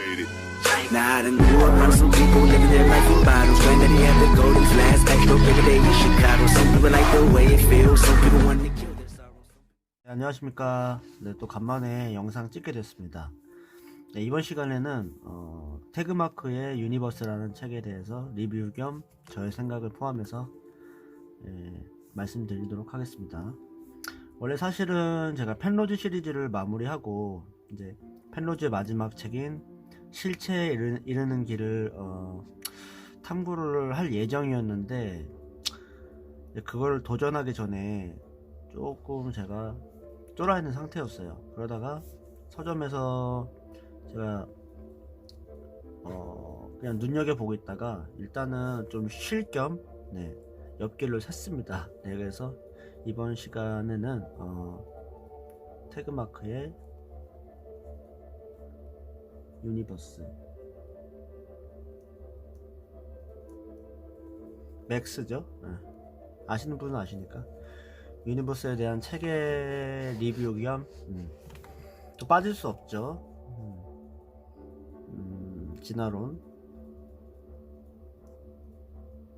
Now I done grew up around some people living their life in bottles. Granddaddy had the golden flask, back door every day in Chicago. Some people like the way it feels, some people want to kill their sorrows. 네, 안녕하십니까. 네, 또 간만에 영상 찍게 됐습니다. 네, 이번 시간에는 태그마크의 유니버스라는 책에 대해서 리뷰 겸 저의 생각을 포함해서 말씀드리도록 하겠습니다. 원래 사실은 제가 펜로즈 시리즈를 마무리하고 이제 펜로즈의 마지막 책인 실체에 이르는 길을 탐구를 할 예정이었는데 그걸 도전하기 전에 조금 제가 쫄아 있는 상태였어요. 그러다가 서점에서 제가 그냥 눈여겨보고 있다가 일단은 좀 쉴 겸 옆길로 샜습니다. 네, 그래서 이번 시간에는 태그마크의 유니버스 맥스죠. 아시는 분은 아시니까 유니버스에 대한 책의 리뷰 겸 또 빠질 수 없죠. 진화론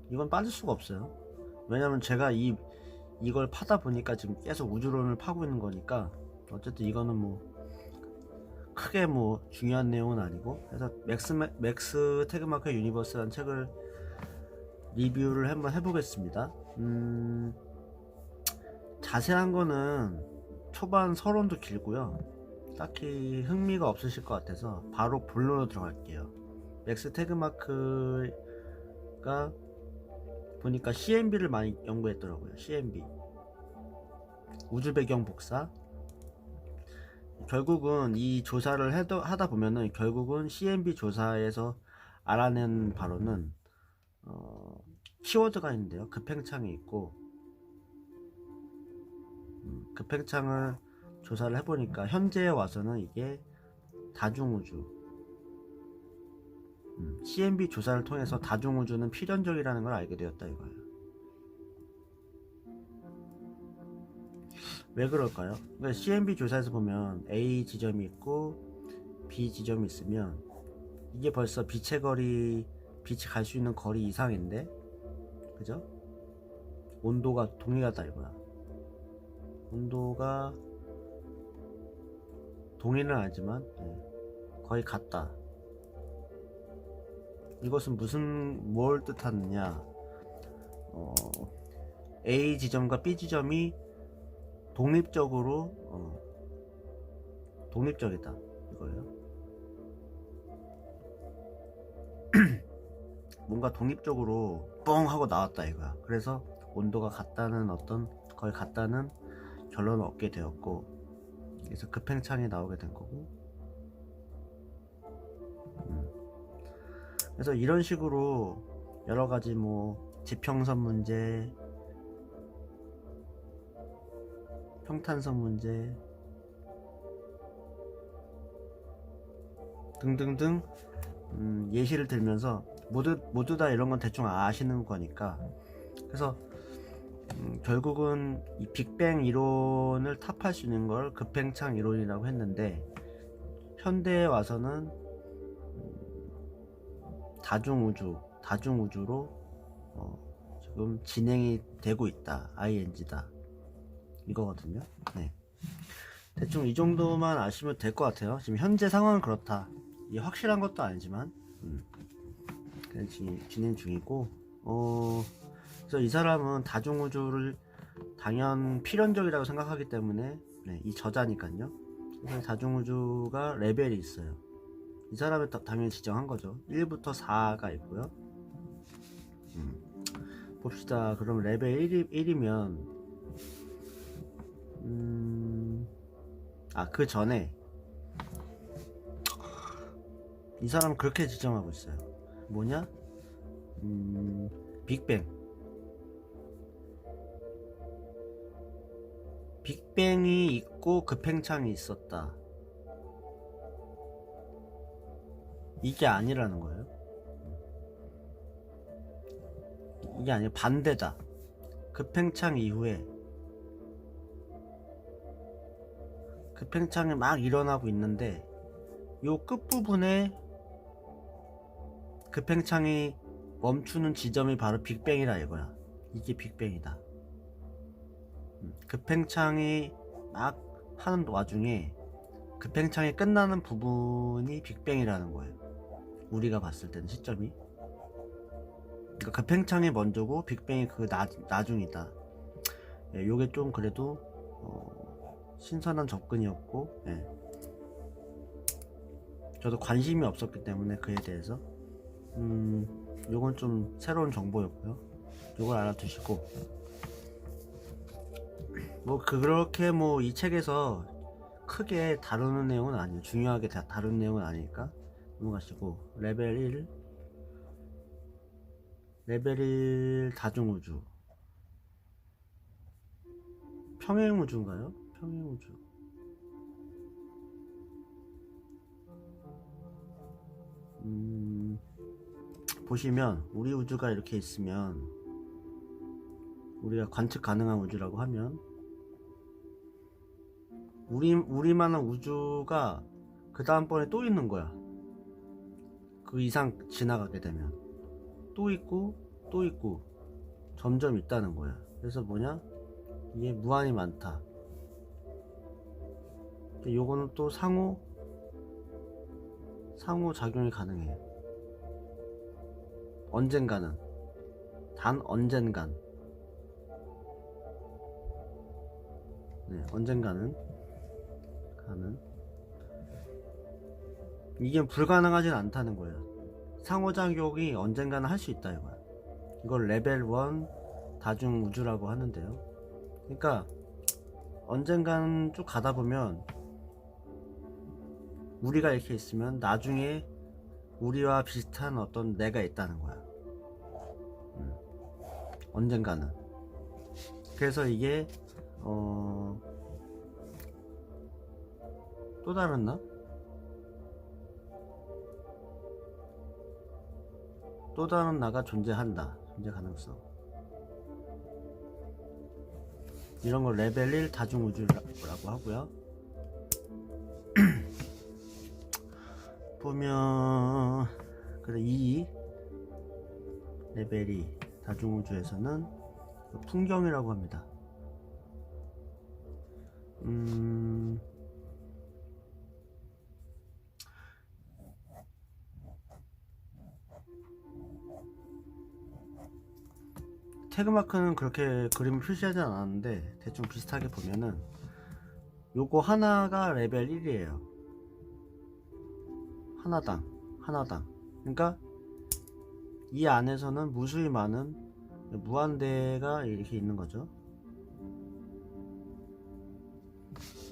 이건 빠질 수가 없어요. 왜냐면 제가 이걸 파다 보니까 지금 계속 우주론을 파고 있는 거니까 어쨌든 이거는 뭐 크게 뭐 중요한 내용은 아니고, 그래서 맥스 태그마크 유니버스라는 책을 리뷰를 한번 해보겠습니다. 자세한 거는 초반 서론도 길고요, 딱히 흥미가 없으실 것 같아서 바로 본론으로 들어갈게요. 맥스 태그마크가 보니까 CMB를 많이 연구했더라고요. CMB 우주 배경 복사. 결국은 이 조사를 하다 보면은 결국은 CMB 조사에서 알아낸 바로는 키워드가 있는데요. 급행창이 있고, 급행창을 조사를 해보니까 현재에 와서는 이게 다중우주, CMB 조사를 통해서 다중우주는 필연적이라는 걸 알게 되었다 이거예요. 왜 그럴까요? 그러니까 CMB 조사에서 보면 A 지점이 있고 B 지점이 있으면 이게 벌써 빛이 갈 수 있는 거리 이상인데, 그죠? 온도가 동일하다 이거야. 온도가 동일은 아니지만 거의 같다. 이것은 뭘 뜻하느냐? A 지점과 B 지점이 독립적으로 독립적이다 이거예요. 뭔가 독립적으로 뻥 하고 나왔다 이거야. 그래서 온도가 같다는 거의 같다는 결론을 얻게 되었고, 그래서 급행창이 나오게 된 거고, 그래서 이런 식으로 여러 가지 뭐 지평선 문제, 평탄선 문제 등등등 예시를 들면서 모두 다 이런 건 대충 아시는 거니까, 그래서 결국은 이 빅뱅 이론을 탑할 수 있는 걸 급행창 이론이라고 했는데, 현대에 와서는 다중우주로 지금 진행이 되고 있다. ING다 이거거든요. 네. 대충 이 정도만 아시면 될 것 같아요. 지금 현재 상황은 그렇다. 이게 확실한 것도 아니지만 그냥 진행 중이고, 그래서 이 사람은 다중우주를 당연 필연적이라고 생각하기 때문에 이 저자니까요. 그래서 다중우주가 레벨이 있어요. 이 사람이 당연히 지정한 거죠. 1부터 4가 있고요. 봅시다. 그럼 레벨 1이면 그 전에 이 사람은 그렇게 지정하고 있어요. 뭐냐? 빅뱅이 있고 급행창이 있었다. 이게 아니라는 거예요. 이게 아니라 반대다. 급행창 이후에 급행창이 막 일어나고 있는데 요 끝부분에 그 팽창이 멈추는 지점이 바로 빅뱅이라 이거야. 이게 빅뱅이다. 그 팽창이 막 하는 와중에 그 팽창이 끝나는 부분이 빅뱅이라는 거예요. 우리가 봤을 때는 시점이. 그러니까 그 팽창이 먼저고 빅뱅이 그 나중이다. 예, 요게 좀 그래도 신선한 접근이었고, 예. 저도 관심이 없었기 때문에 그에 대해서 요건 좀 새로운 정보였고요. 요걸 알아두시고, 뭐 그렇게 뭐 이 책에서 크게 다루는 내용은 아니에요. 중요하게 다루는 내용은 아니니까 넘어가시고, 레벨 1 다중우주, 평행우주인가요? 평행우주. 보시면 우리 우주가 이렇게 있으면, 우리가 관측 가능한 우주라고 하면, 우리만한 우주가 그 다음번에 또 있는 거야. 그 이상 지나가게 되면 또 있고 또 있고 점점 있다는 거야. 그래서 뭐냐, 이게 무한히 많다. 요거는 또 상호 작용이 가능해. 언젠가는, 단 언젠간, 네, 언젠가는 가는. 이게 불가능하진 않다는 거예요. 상호작용이 언젠가는 할 수 있다 이거야. 이걸 레벨 1 다중우주라고 하는데요. 그러니까 언젠가는 쭉 가다 보면, 우리가 이렇게 있으면 나중에 우리와 비슷한 어떤 내가 있다는 거야. 언젠가는. 그래서 이게 또 다른 나가 존재한다. 존재 가능성. 이런 걸 레벨 1 다중우주라고 하고요. 보면 그래, 레벨 2 다중우주에서는 풍경이라고 합니다. 태그마크는 그렇게 그림을 표시하지 않았는데 대충 비슷하게 보면은 요거 하나가 레벨 1이에요. 하나당. 그러니까 이 안에서는 무수히 많은 무한대가 이렇게 있는 거죠.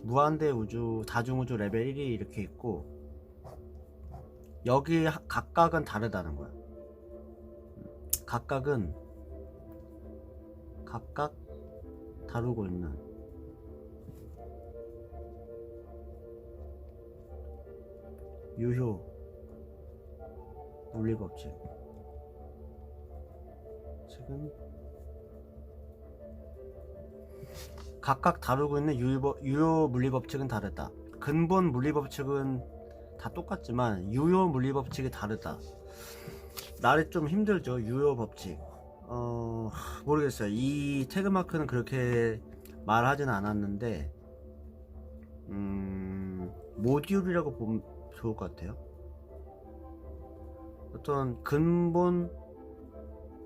무한대 우주, 다중우주 레벨 1이 이렇게 있고, 여기 각각은 다르다는 거야. 각각 다루고 있는 유효 물리법칙, 지금 각각 다루고 있는 유효 물리법칙은 다르다. 근본 물리법칙은 다 똑같지만 유효 물리법칙이 다르다. 말이 좀 힘들죠. 유효 법칙. 모르겠어요. 이 태그마크는 그렇게 말하진 않았는데, 모듈이라고 보면 좋을 것 같아요. 어떤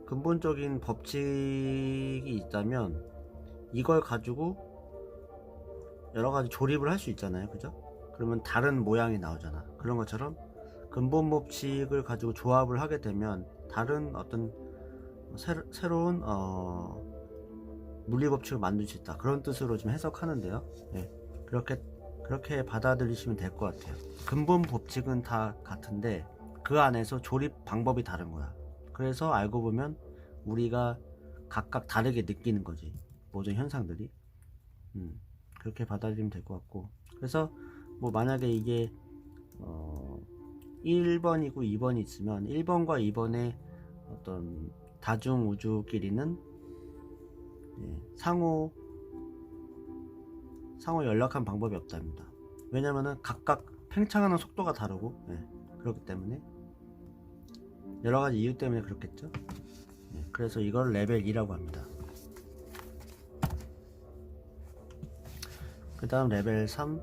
근본적인 법칙이 있다면 이걸 가지고 여러가지 조립을 할 수 있잖아요. 그죠? 그러면 다른 모양이 나오잖아. 그런 것처럼 근본 법칙을 가지고 조합을 하게 되면 다른 어떤 새로운 물리법칙을 만들 수 있다. 그런 뜻으로 좀 해석하는데요. 네, 그렇게 받아들이시면 될 것 같아요. 근본 법칙은 다 같은데 그 안에서 조립 방법이 다른 거야. 그래서 알고 보면 우리가 각각 다르게 느끼는 거지, 모든 현상들이. 그렇게 받아들이면 될 것 같고, 그래서 뭐 만약에 이게 1번이고 2번이 있으면 1번과 2번의 어떤 다중 우주끼리는 상호 연락한 방법이 없답니다. 왜냐면은 각각 팽창하는 속도가 다르고, 그렇기 때문에 여러가지 이유 때문에 그렇겠죠. 네, 그래서 이걸 레벨 2라고 합니다. 그 다음 레벨 3.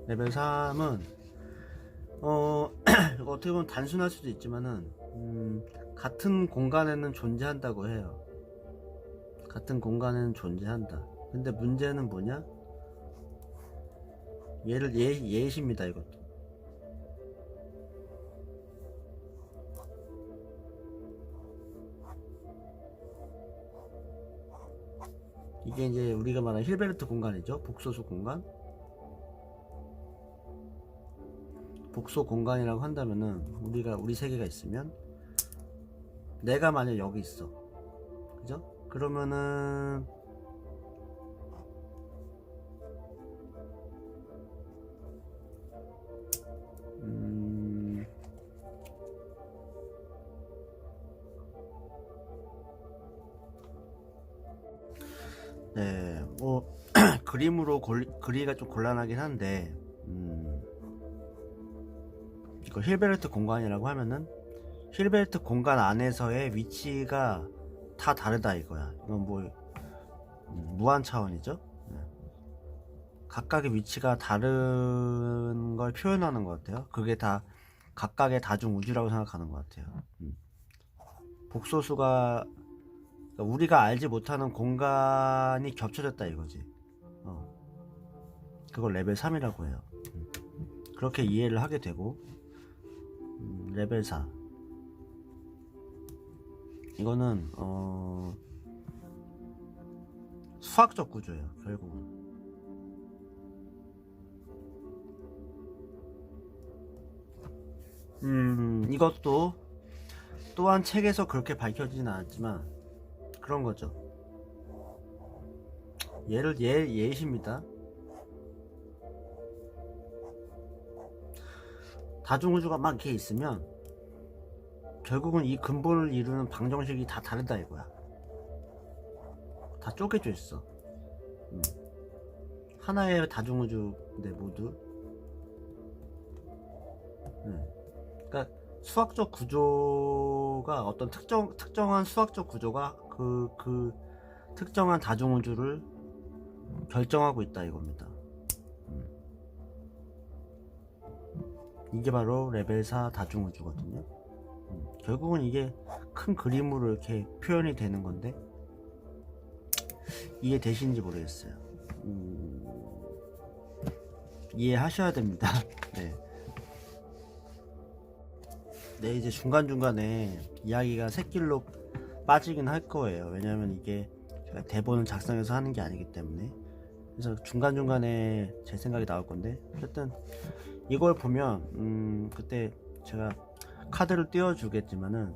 레벨 3은 어떻게 보면 단순할 수도 있지만은 같은 공간에는 존재한다고 해요. 같은 공간에는 존재한다. 근데 문제는 뭐냐? 얘를 예시입니다. 이것도 이게 이제 우리가 말하는 힐베르트 공간이죠. 복소수 공간. 복소 공간이라고 한다면은 우리 세계가 있으면 내가 만약 여기 있어, 그죠? 그러면은 네, 뭐 그림으로 그리기가 좀 곤란하긴 한데 이거 힐베르트 공간이라고 하면은 힐베르트 공간 안에서의 위치가 다 다르다 이거야. 이건 뭐 무한 차원이죠. 네. 각각의 위치가 다른 걸 표현하는 것 같아요. 그게 다 각각의 다중 우주라고 생각하는 것 같아요. 복소수가 우리가 알지 못하는 공간이 겹쳐졌다 이거지. 그걸 레벨 3이라고 해요. 그렇게 이해를 하게 되고, 레벨 4 이거는 수학적 구조예요. 결국은 이것도 또한 책에서 그렇게 밝혀지진 않았지만 그런 거죠. 예시입니다. 다중우주가 막 이렇게 있으면 결국은 이 근본을 이루는 방정식이 다 다르다 이거야. 다 쪼개져 있어. 하나의 다중우주인데 모두. 그러니까 수학적 구조가 어떤 특정한 수학적 구조가 그 특정한 다중우주를 결정하고 있다 이겁니다. 이게 바로 레벨 4 다중우주거든요. 결국은 이게 큰 그림으로 이렇게 표현이 되는 건데 이해되시는지 모르겠어요. 이해하셔야 됩니다. 네. 네, 이제 중간중간에 이야기가 샛길로 빠지긴 할 거예요. 왜냐면 이게 제가 대본을 작성해서 하는 게 아니기 때문에. 그래서 중간중간에 제 생각이 나올 건데, 어쨌든 이걸 보면 그때 제가 카드를 띄워주겠지만은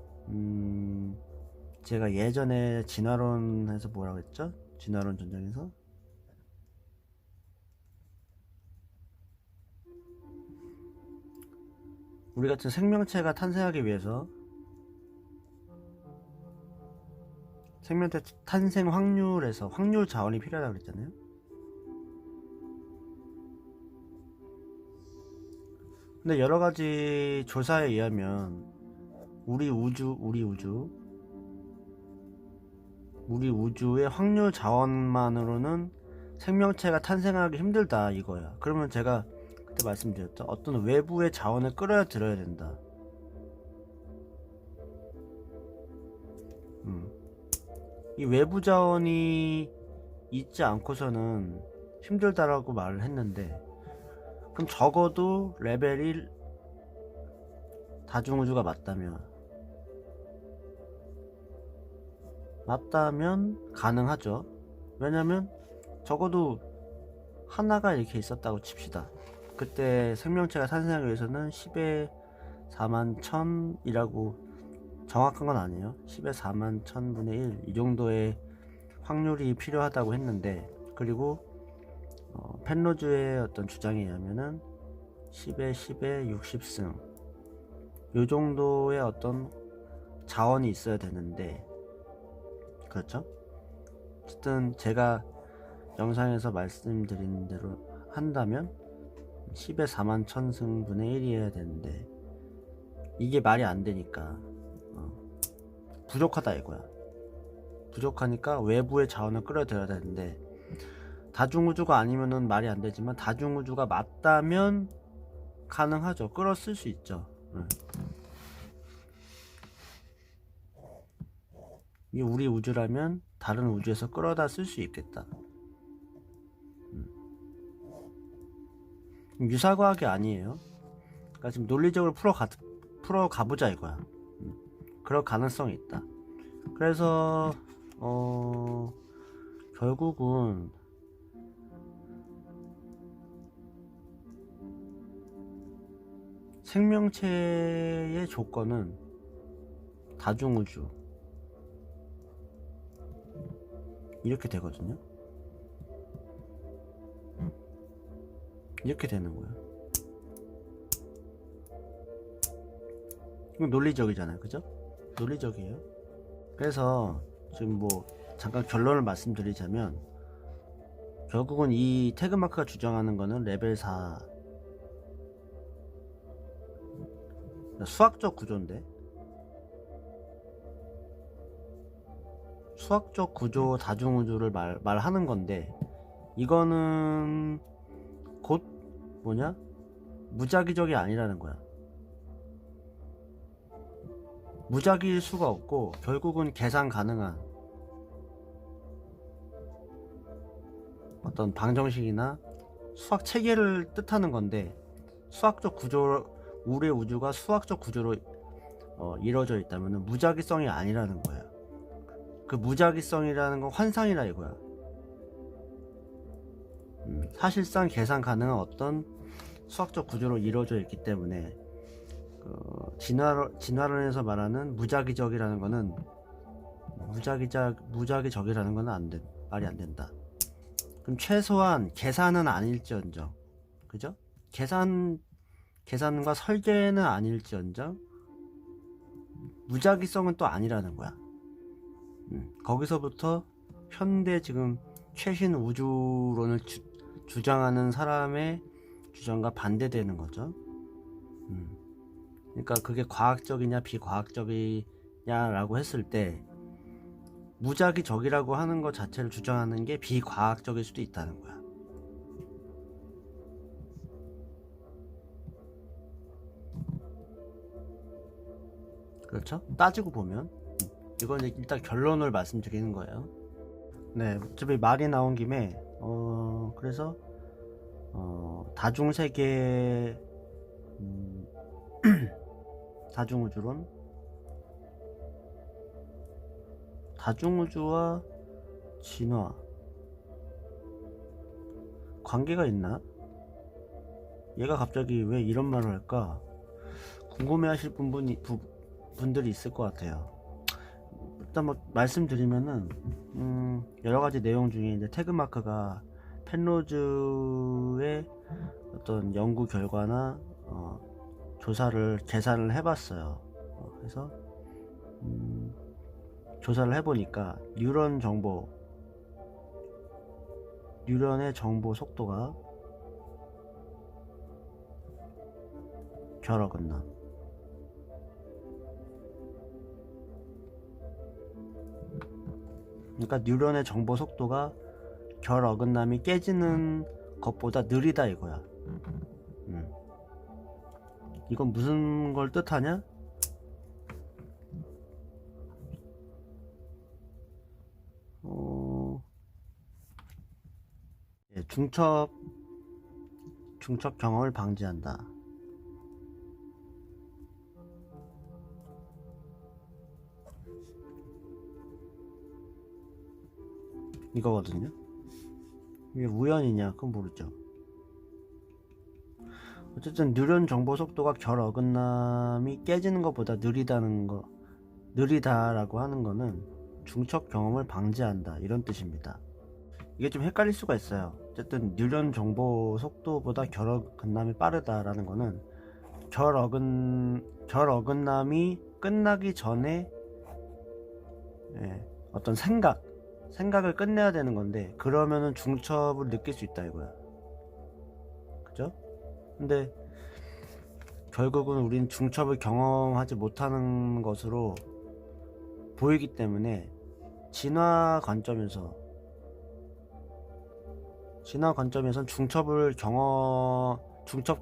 제가 예전에 진화론에서 뭐라고 했죠? 진화론 전쟁에서 우리 같은 생명체가 탄생하기 위해서 생명체 탄생 확률에서 확률 자원이 필요하다고 그랬잖아요. 근데 여러가지 조사에 의하면 우리 우주의 확률 자원만으로는 생명체가 탄생하기 힘들다 이거야. 그러면 제가 그때 말씀드렸죠. 어떤 외부의 자원을 끌어들여야 된다. 이 외부 자원이 있지 않고서는 힘들다라고 말을 했는데, 그럼 적어도 레벨 1 다중우주가 맞다면 가능하죠. 왜냐면 적어도 하나가 이렇게 있었다고 칩시다. 그때 생명체가 탄생하기 위해서는 10의 4만 1000이라고 정확한 건 아니에요. 10의 4만 1000분의 1 이 정도의 확률이 필요하다고 했는데, 그리고 펜로즈의 어떤 주장에 의하면은 10의 10의 60승 요 정도의 어떤 자원이 있어야 되는데, 그렇죠? 어쨌든 제가 영상에서 말씀드린 대로 한다면 10의 4만 1000승분의 1이어야 되는데 이게 말이 안 되니까 부족하다 이거야. 부족하니까 외부의 자원을 끌어들여야 되는데, 다중우주가 아니면은 말이 안 되지만 다중우주가 맞다면 가능하죠. 끌어 쓸 수 있죠. 이게 우리 우주라면 다른 우주에서 끌어다 쓸 수 있겠다. 유사과학이 아니에요. 그러니까 지금 논리적으로 풀어 가보자 이거야. 그럴 가능성이 있다. 그래서 결국은 생명체의 조건은 다중우주 이렇게 되거든요. 이렇게 되는 거예요. 이건 논리적이잖아요, 그죠? 논리적이에요. 그래서 지금 뭐 잠깐 결론을 말씀드리자면, 결국은 이 태그마크가 주장하는 거는 레벨 4 수학적 구조인데, 수학적 구조 다중우주를 말하는 건데, 이거는 곧 뭐냐? 무작위적이 아니라는 거야. 무작위일 수가 없고 결국은 계산 가능한 어떤 방정식이나 수학 체계를 뜻하는 건데, 수학적 구조, 우리의 우주가 수학적 구조로 이루어져 있다면 무작위성이 아니라는 거야. 그 무작위성이라는 건 환상이라 이거야. 사실상 계산 가능한 어떤 수학적 구조로 이루어져 있기 때문에 진화론에서 말하는 무작위적이라는 거는 무작위적이라는 거는 말이 안 된다. 그럼 최소한 계산은 아닐지언정, 그죠? 계산과 설계는 아닐지언정 무작위성은 또 아니라는 거야. 거기서부터 현대 지금 최신 우주론을 주장하는 사람의 주장과 반대되는 거죠. 그러니까 그게 과학적이냐 비과학적이냐라고 했을 때, 무작위적이라고 하는 것 자체를 주장하는 게 비과학적일 수도 있다는 거야. 그렇죠? 따지고 보면 이건 일단 결론을 말씀드리는 거예요. 네, 어차피 말이 나온 김에 그래서 다중세계 다중우주론, 다중우주와 진화 관계가 있나? 얘가 갑자기 왜 이런 말을 할까? 궁금해하실 분들이 있을 것 같아요. 일단 뭐 말씀드리면은 여러가지 내용 중에 이제 태그마크가 펜로즈의 어떤 연구 결과나 계산을 해봤어요. 그래서 조사를 해보니까 뉴런의 정보 속도가 결어건나. 그러니까 뉴런의 정보 속도가 결 어긋남이 깨지는 것보다 느리다 이거야. 이건 무슨 걸 뜻하냐? 중첩 경험을 방지한다. 이거거든요. 이게 우연이냐? 그건 모르죠. 어쨌든 뉴런 정보 속도가 결 어긋남이 깨지는 것보다 느리다라고 하는 거는 중첩 경험을 방지한다 이런 뜻입니다. 이게 좀 헷갈릴 수가 있어요. 어쨌든 뉴런 정보 속도보다 결 어긋남이 빠르다라는 거는 결 어긋남이 끝나기 전에 어떤 생각을 끝내야 되는 건데, 그러면은 중첩을 느낄 수 있다 이거야. 그죠? 근데 결국은 우린 중첩을 경험하지 못하는 것으로 보이기 때문에 진화 관점에선 중첩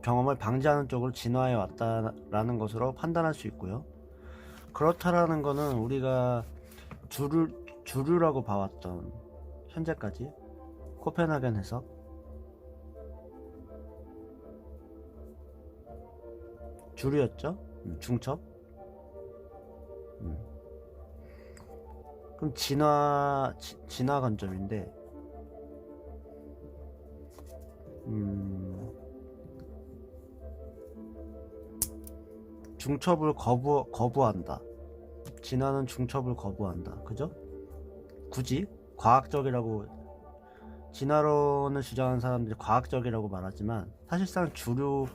경험을 방지하는 쪽으로 진화해 왔다라는 것으로 판단할 수 있고요. 그렇다라는 거는 우리가 주류라고 봐왔던 현재까지 코펜하겐 해석, 주류였죠. 중첩. 그럼 진화 관점인데, 중첩을 거부한다. 진화는 중첩을 거부한다. 그죠? 굳이 과학적이라고, 진화론을 주장하는 사람들이 과학적이라고 말하지만 사실상 주류와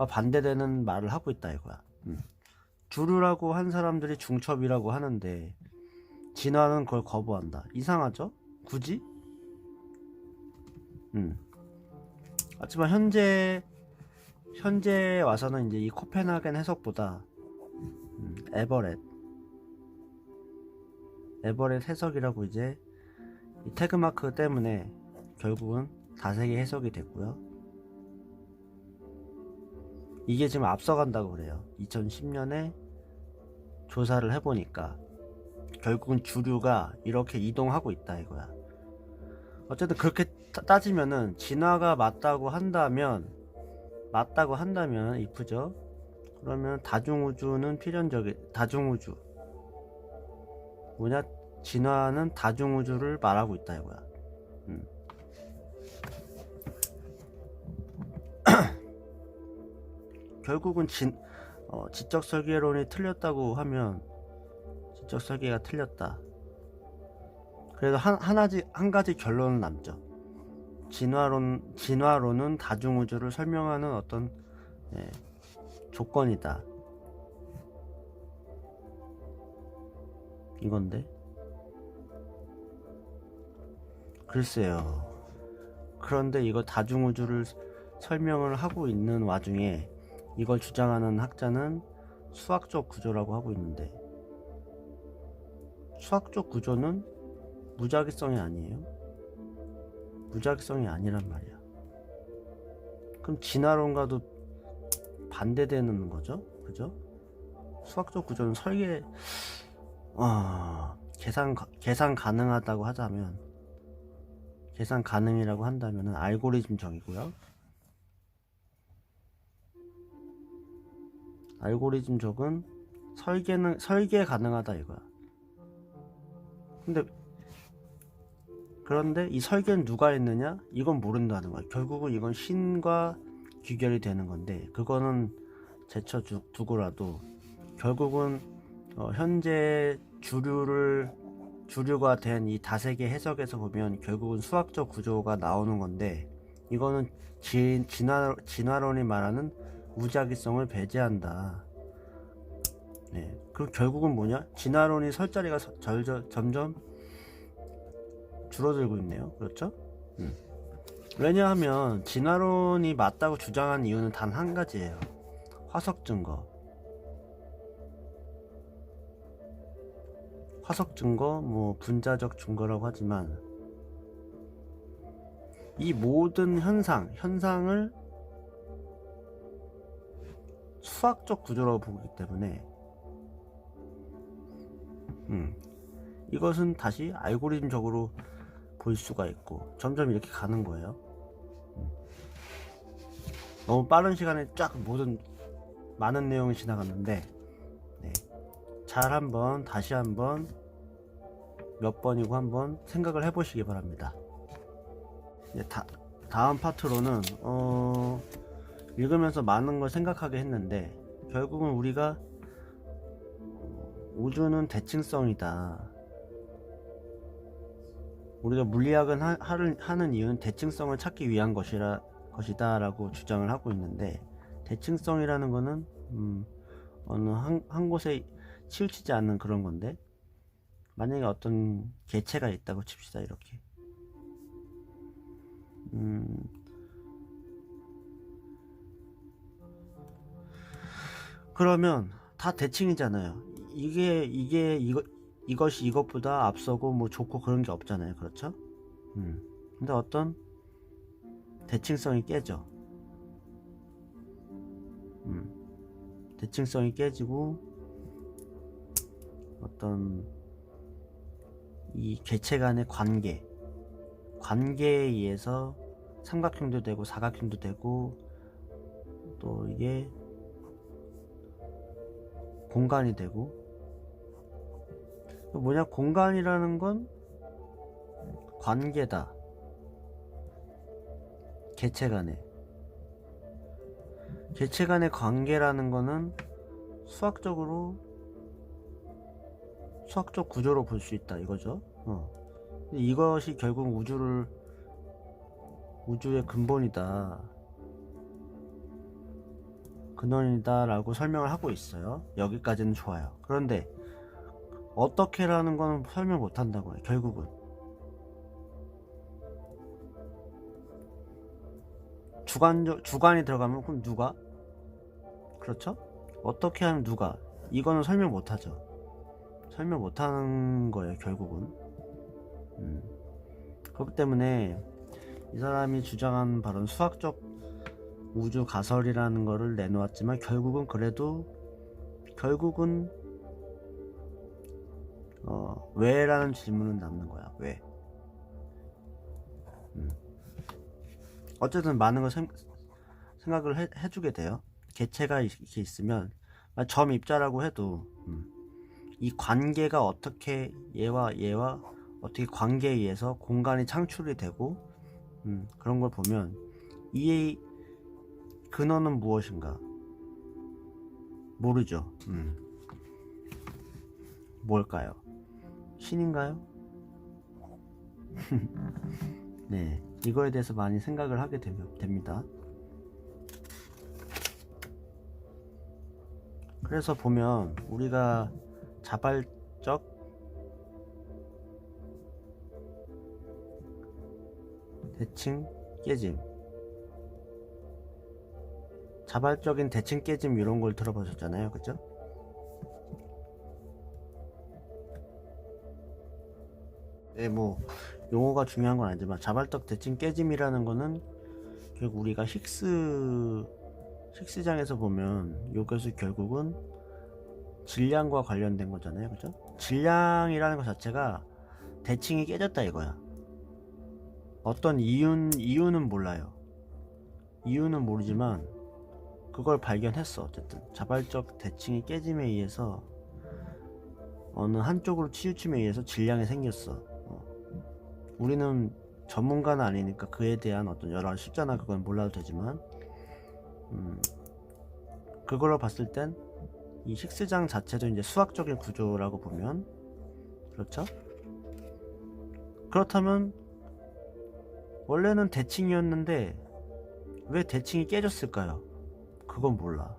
반대되는 말을 하고 있다 이거야. 주류라고 한 사람들이 중첩이라고 하는데 진화는 그걸 거부한다. 이상하죠? 굳이? 하지만 현재 와서는 이제 이 코펜하겐 해석보다 에버렛 해석이라고 이제 이 태그마크 때문에 결국은 다세계 해석이 됐고요. 이게 지금 앞서간다고 그래요. 2010년에 조사를 해보니까 결국은 주류가 이렇게 이동하고 있다 이거야. 어쨌든 그렇게 따지면은 진화가 맞다고 한다면 이쁘죠? 그러면 다중우주는 다중우주 뭐냐? 진화는 다중우주를 말하고 있다 이거야. 결국은 지적설계론이 틀렸다고 하면 지적설계가 틀렸다. 그래도 한 가지 결론은 남죠. 진화론은 다중우주를 설명하는 어떤 조건이다. 이건데 글쎄요. 그런데 이거 다중우주를 설명을 하고 있는 와중에 이걸 주장하는 학자는 수학적 구조라고 하고 있는데, 수학적 구조는 무작위성이 아니에요? 무작위성이 아니란 말이야. 그럼 진화론과도 반대되는 거죠? 그죠? 수학적 구조는 계산 가능하다고 하자면, 계산 가능이라고 한다면 알고리즘적이고요. 알고리즘적은 설계 가능하다 이거야. 그런데 이 설계는 누가 했느냐? 이건 모른다는 거야. 결국은 이건 신과 귀결이 되는 건데, 그거는 제쳐두고라도 결국은 현재 주류가 된 이 다세계 해석에서 보면 결국은 수학적 구조가 나오는 건데, 이거는 진화론이 말하는 무작위성을 배제한다. 네. 그럼 결국은 뭐냐? 진화론이 설 자리가 점점 줄어들고 있네요. 그렇죠? 왜냐하면 진화론이 맞다고 주장하는 이유는 단 한 가지예요. 화석 증거, 뭐 분자적 증거라고 하지만 이 모든 현상을 수학적 구조라고 보기 때문에 이것은 다시 알고리즘적으로 볼 수가 있고 점점 이렇게 가는 거예요. 너무 빠른 시간에 쫙 많은 내용이 지나갔는데, 네. 다시 한번 몇 번이고 한번 생각을 해보시기 바랍니다. 네, 다음 파트로는 읽으면서 많은 걸 생각하게 했는데, 결국은 우리가 우주는 대칭성이다. 우리가 물리학은 하는 이유는 대칭성을 찾기 위한 것이다 라고 주장을 하고 있는데, 대칭성이라는 거는 어느 한 곳에 치우치지 않는 그런 건데, 만약에 어떤 개체가 있다고 칩시다. 이렇게 그러면 다 대칭이잖아요. 이것이 이것보다 앞서고 뭐 좋고 그런 게 없잖아요. 그렇죠? 근데 어떤 대칭성이 깨져. 대칭성이 깨지고 어떤 이 개체 간의 관계에 의해서 삼각형도 되고 사각형도 되고 또 이게 공간이 되고 뭐냐 공간이라는 건 관계다. 개체 간의 관계라는 거는 수학적 구조로 볼 수 있다 이거죠. 이것이 결국 우주의 근본이다, 근원이다 라고 설명을 하고 있어요. 여기까지는 좋아요. 그런데 어떻게라는 건 설명 못 한다고요. 결국은 주관이 들어가면 그럼 누가? 그렇죠? 어떻게 하면 누가? 이거는 설명 못 하죠. 설명 못 하는 거예요, 결국은. 그렇기 때문에 이 사람이 주장한 바로는 수학적 우주 가설이라는 거를 내놓았지만 결국은 왜라는 질문은 남는 거야. 왜? 어쨌든 많은 걸 생각을 해주게 돼요. 개체가 이렇게 있으면 점 입자라고 해도 이 관계가 어떻게 얘와 어떻게 관계에 의해서 공간이 창출이 되고 그런 걸 보면 이 근원은 무엇인가 모르죠. 뭘까요? 신인가요? 네, 이거에 대해서 많이 생각을 하게 됩니다. 그래서 보면 우리가 자발적 대칭 깨짐, 자발적인 대칭 깨짐 이런 걸 들어보셨잖아요. 그죠? 네, 뭐 용어가 중요한 건 아니지만 자발적 대칭 깨짐이라는 거는 결국 우리가 식스장에서 보면 요것이 결국은 질량과 관련된 거잖아요. 그죠? 질량이라는 것 자체가 대칭이 깨졌다 이거야. 어떤 이유는 몰라요. 이유는 모르지만 그걸 발견했어. 어쨌든 자발적 대칭이 깨짐에 의해서 어느 한쪽으로 치우침에 의해서 질량이 생겼어. 우리는 전문가는 아니니까 그에 대한 어떤 여러 가지 숫자나 그건 몰라도 되지만 그걸로 봤을 땐 이 식스장 자체도 이제 수학적인 구조라고 보면 그렇죠? 그렇다면 원래는 대칭이었는데 왜 대칭이 깨졌을까요? 그건 몰라.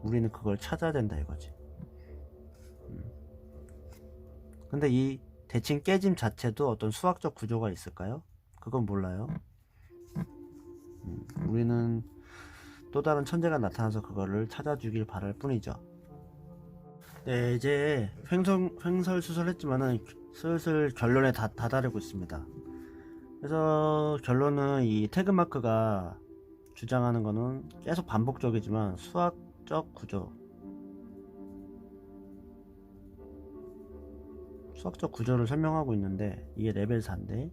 우리는 그걸 찾아야 된다 이거지. 근데 이 대칭 깨짐 자체도 어떤 수학적 구조가 있을까요? 그건 몰라요. 우리는 또 다른 천재가 나타나서 그거를 찾아주길 바랄 뿐이죠. 네, 이제 횡설수설했지만은 슬슬 결론에 다다르고 있습니다. 그래서 결론은 이 태그마크가 주장하는 거는 계속 반복적이지만 수학적 구조를 설명하고 있는데 이게 레벨 4인데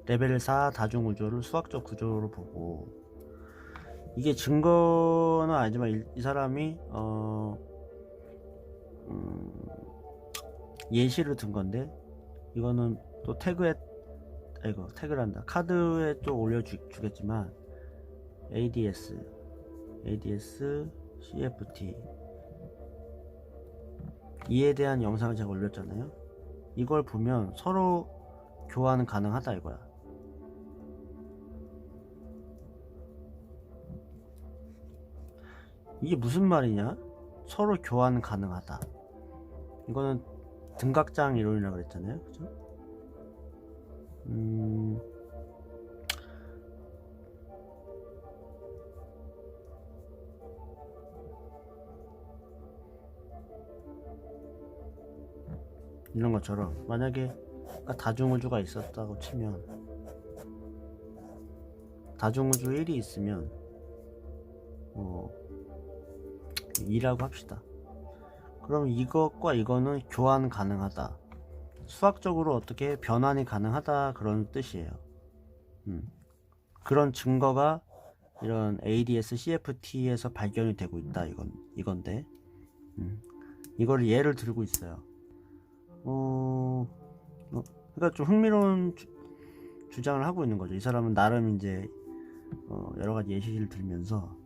레벨 4 다중우주를 수학적 구조로 보고 이게 증거는 아니지만 이 사람이 예시를 든 건데 이거는 또 태그란다. 카드에 또 올려주겠지만 ADS, CFT 이에 대한 영상을 제가 올렸잖아요. 이걸 보면 서로 교환은 가능하다 이거야. 이게 무슨 말이냐? 서로 교환 가능하다. 이거는 등각장 이론이라고 그랬잖아요. 그죠? 이런 것처럼 만약에 다중우주가 있었다고 치면 다중우주 1이 있으면 2라고 합시다. 그럼 이것과 이거는 교환 가능하다, 수학적으로 어떻게 변환이 가능하다, 그런 뜻이에요. 그런 증거가 이런 ADS-CFT에서 발견이 되고 있다, 이건데 이걸 예를 들고 있어요. 그러니까 좀 흥미로운 주장을 하고 있는 거죠. 이 사람은 나름 이제 여러 가지 예시를 들면서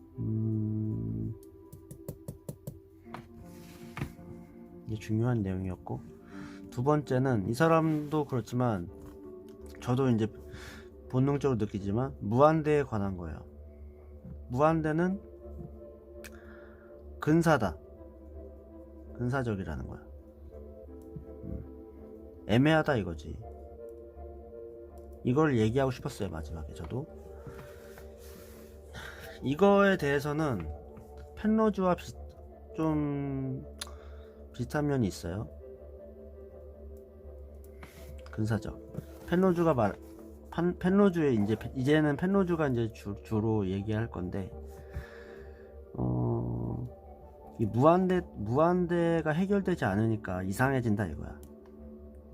이게 중요한 내용이었고, 두 번째는 이 사람도 그렇지만 저도 이제 본능적으로 느끼지만 무한대에 관한 거예요. 무한대는 근사다, 근사적이라는 거야. 애매하다 이거지. 이걸 얘기하고 싶었어요, 마지막에. 저도 이거에 대해서는 펜로즈와 좀 비슷한 면이 있어요. 근사적. 펜로즈의 이제는 펜로즈가 이제 주로 얘기할 건데, 이 무한대가 해결되지 않으니까 이상해진다 이거야.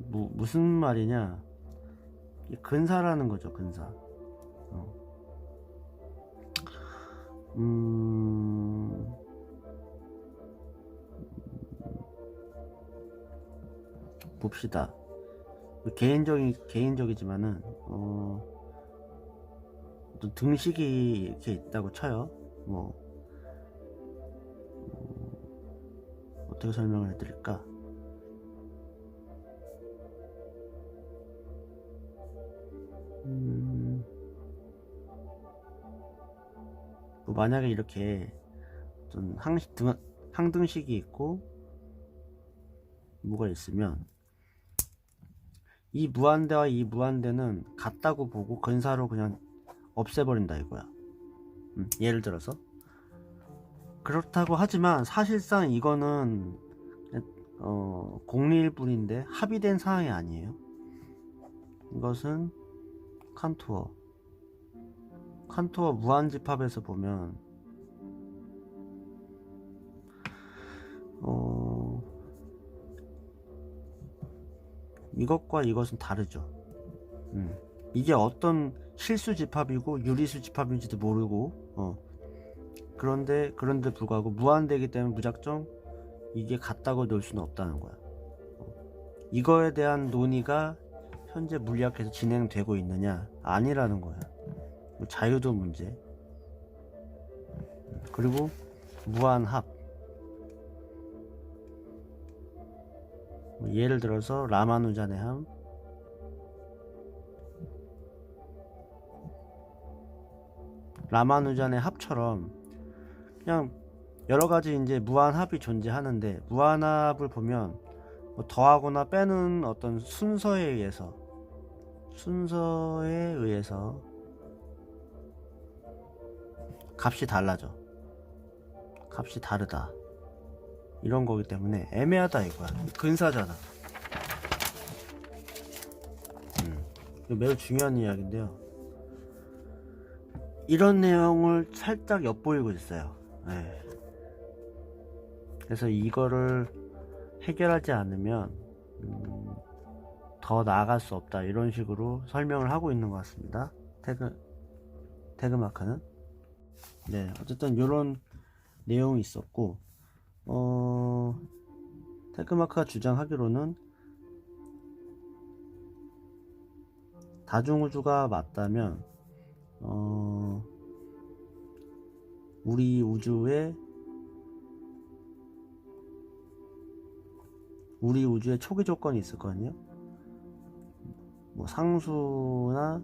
무슨 말이냐? 근사라는 거죠, 근사. 봅시다. 개인적이지만은 어떤 등식이 이렇게 있다고 쳐요. 어떻게 설명을 해드릴까? 만약에 이렇게 어떤 항등식이 있고 뭐가 있으면 이 무한대와 이 무한대는 같다고 보고 근사로 그냥 없애버린다 이거야. 예를 들어서 그렇다고 하지만 사실상 이거는 공리일 뿐인데 합의된 사항이 아니에요. 이것은 칸토어 무한집합에서 보면 이것과 이것은 다르죠. 이게 어떤 실수집합이고 유리수집합인지도 모르고 그런데 불구하고 무한대이기 때문에 무작정 이게 같다고 놓을 수는 없다는 거야. 이거에 대한 논의가 현재 물리학에서 진행되고 있느냐? 아니라는 거야. 자유도 문제, 그리고 무한합. 예를 들어서 라마누잔의 함, 라마누잔의 합처럼 그냥 여러 가지 이제 무한합이 존재하는데, 무한합을 보면 더하거나 빼는 어떤 순서에 의해서 값이 달라져. 값이 다르다. 이런 거기 때문에 애매하다 이거야. 근사잖아. 이거 매우 중요한 이야기인데요. 이런 내용을 살짝 엿보이고 있어요. 네. 그래서 이거를 해결하지 않으면 더 나아갈 수 없다, 이런 식으로 설명을 하고 있는 것 같습니다. 태그마크는. 네, 어쨌든 이런 내용이 있었고, 태그마크가 주장하기로는 다중우주가 맞다면 우리 우주에 초기 조건이 있었거든요. 뭐 상수나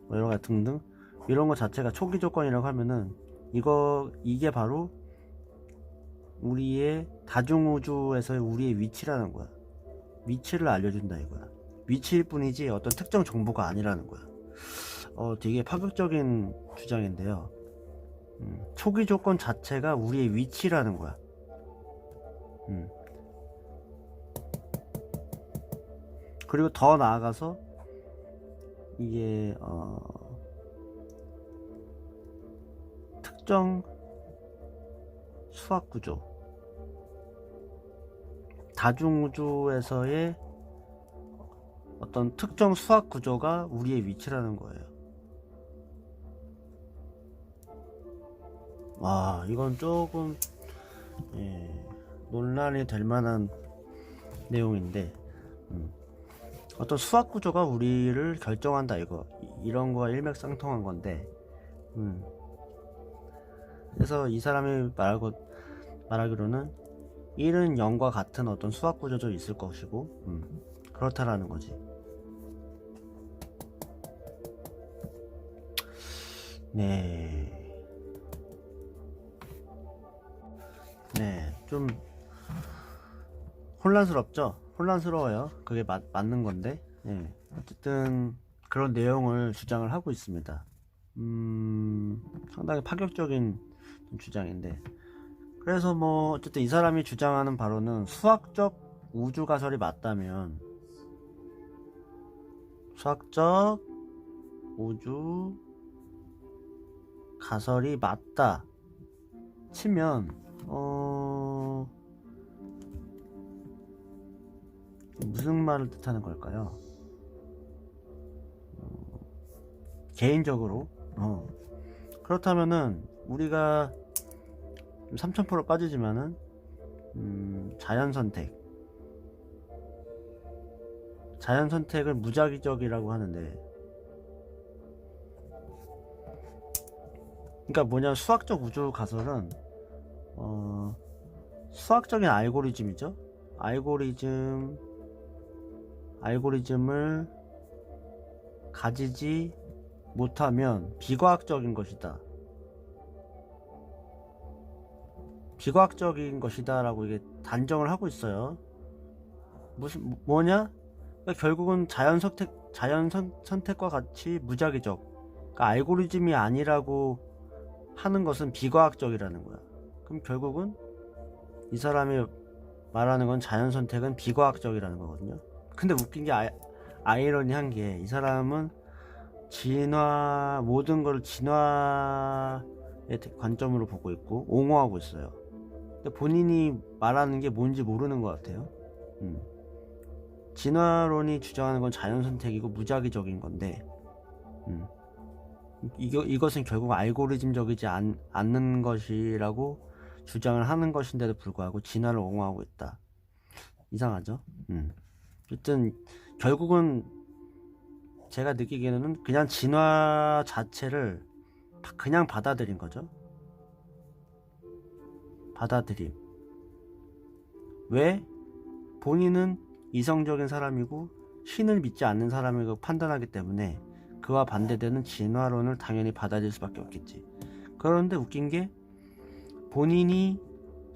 뭐 여러 가지 등등, 이런 거 자체가 초기 조건이라고 하면은 이게 바로 우리의 다중우주에서의 우리의 위치라는 거야. 위치를 알려준다 이거야. 위치일 뿐이지 어떤 특정 정보가 아니라는 거야. 되게 파격적인 주장인데요. 초기 조건 자체가 우리의 위치라는 거야. 그리고 더 나아가서 이게 특정 수학 구조, 다중우주에서의 어떤 특정 수학 구조가 우리의 위치라는 거예요. 와, 이건 조금 논란이 될 만한 내용인데, 어떤 수학 구조가 우리를 결정한다, 이런 거와 일맥상통한 건데, 그래서 이 사람이 말하기로는 1은 0과 같은 어떤 수학 구조도 있을 것이고, 그렇다라는 거지. 네, 좀 혼란스럽죠? 혼란스러워요. 그게 맞는 건데, 어쨌든 그런 내용을 주장을 하고 있습니다. 상당히 파격적인 주장인데, 그래서 뭐 어쨌든 이 사람이 주장하는 바로는 수학적 우주 가설이 맞다면, 수학적 우주 가설이 맞다 치면 무슨 말을 뜻하는 걸까요? 개인적으로 그렇다면은 우리가 3000% 빠지지만은 자연선택을 무작위적이라고 하는데, 그러니까 뭐냐, 수학적 우주 가설은 수학적인 알고리즘이죠. 알고리즘을 가지지 못하면 비과학적인 것이다. 비과학적인 것이다 라고 이게 단정을 하고 있어요. 뭐냐? 그러니까 결국은 자연선택과 같이 무작위적, 그러니까 알고리즘이 아니라고 하는 것은 비과학적이라는 거야. 그럼 결국은 이 사람이 말하는 건 자연선택은 비과학적이라는 거거든요. 근데 웃긴 게 아이러니한 게, 이 사람은 모든 걸 진화의 관점으로 보고 있고 옹호하고 있어요. 근데 본인이 말하는 게 뭔지 모르는 것 같아요. 진화론이 주장하는 건 자연선택이고 무작위적인 건데, 이것은 결국 알고리즘적이지 않는 것이라고 주장을 하는 것인데도 불구하고 진화를 옹호하고 있다. 이상하죠? 어쨌든 결국은 제가 느끼기에는 그냥 진화 자체를 그냥 받아들인 거죠. 받아들임. 왜? 본인은 이성적인 사람이고 신을 믿지 않는 사람이라고 판단하기 때문에 그와 반대되는 진화론을 당연히 받아들일 수밖에 없겠지. 그런데 웃긴 게, 본인이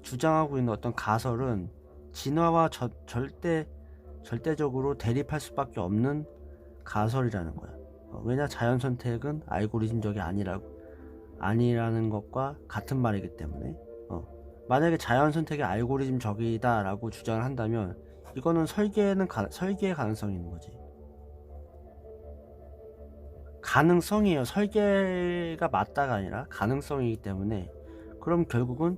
주장하고 있는 어떤 가설은 진화와 절대적으로 대립할 수밖에 없는 가설이라는 거야. 왜냐? 자연선택은 알고리즘적이 아니라는 것과 같은 말이기 때문에. 만약에 자연선택이 알고리즘적이다 라고 주장을 한다면, 이거는 설계의 가능성이 있는 거지. 가능성이에요. 설계가 맞다가 아니라 가능성이기 때문에, 그럼 결국은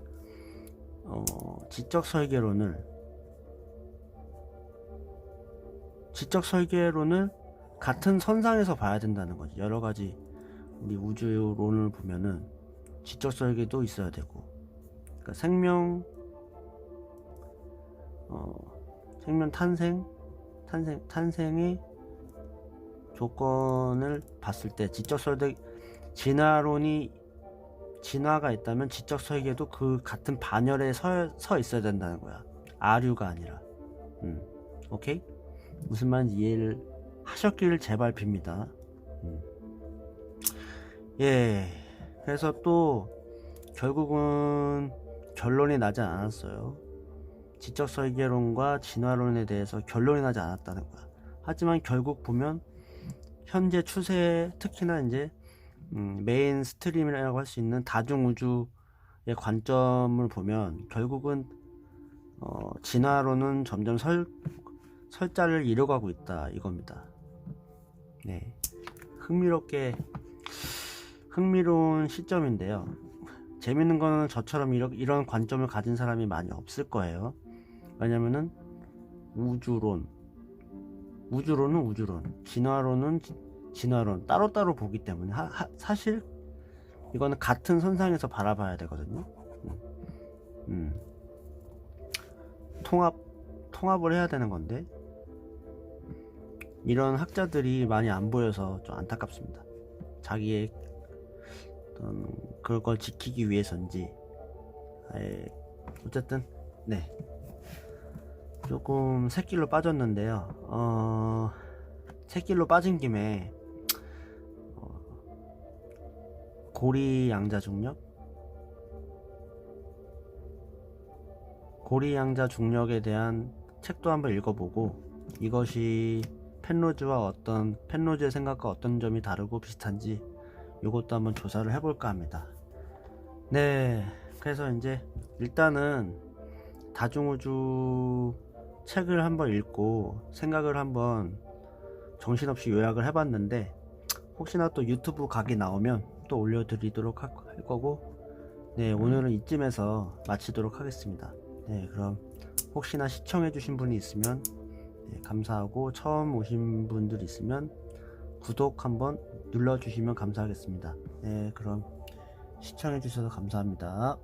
지적 설계론을 같은 선상에서 봐야 된다는 거지. 여러 가지 우리 우주론을 보면은 지적 설계도 있어야 되고, 그러니까 생명 탄생의 조건을 봤을 때 진화가 있다면 지적 설계도 그 같은 반열에 서 있어야 된다는 거야. 아류가 아니라. 오케이? 무슨 말인지 이해를 하셨기를 제발 빕니다. 그래서 또 결국은 결론이 나지 않았어요. 지적 설계론과 진화론에 대해서 결론이 나지 않았다는 거야. 하지만 결국 보면 현재 추세, 특히나 이제 메인 스트림이라고 할 수 있는 다중우주의 관점을 보면 결국은 진화론은 점점 설자를 이뤄가고 있다 이겁니다. 네, 흥미로운 시점인데요. 재밌는 거는 저처럼 이런 관점을 가진 사람이 많이 없을 거예요. 왜냐면은 우주론은 우주론, 진화론은 진화론 따로따로 보기 때문에 사실 이거는 같은 선상에서 바라봐야 되거든요. 통합을 해야 되는 건데 이런 학자들이 많이 안 보여서 좀 안타깝습니다. 자기의 어떤 그걸 지키기 위해서인지 어쨌든 네, 조금 새길로 빠졌는데요. 새길로 빠진 김에 고리양자 중력에 대한 책도 한번 읽어보고 이것이 펜로즈의 생각과 어떤 점이 다르고 비슷한지 이것도 한번 조사를 해볼까 합니다. 네, 그래서 이제 일단은 다중우주 책을 한번 읽고 생각을 한번 정신없이 요약을 해봤는데 혹시나 또 유튜브 각이 나오면 또 올려드리도록 할 거고, 네, 오늘은 이쯤에서 마치도록 하겠습니다. 네, 그럼 혹시나 시청해주신 분이 있으면 네, 감사하고 처음 오신 분들 있으면 구독 한번 눌러주시면 감사하겠습니다. 네, 그럼 시청해주셔서 감사합니다.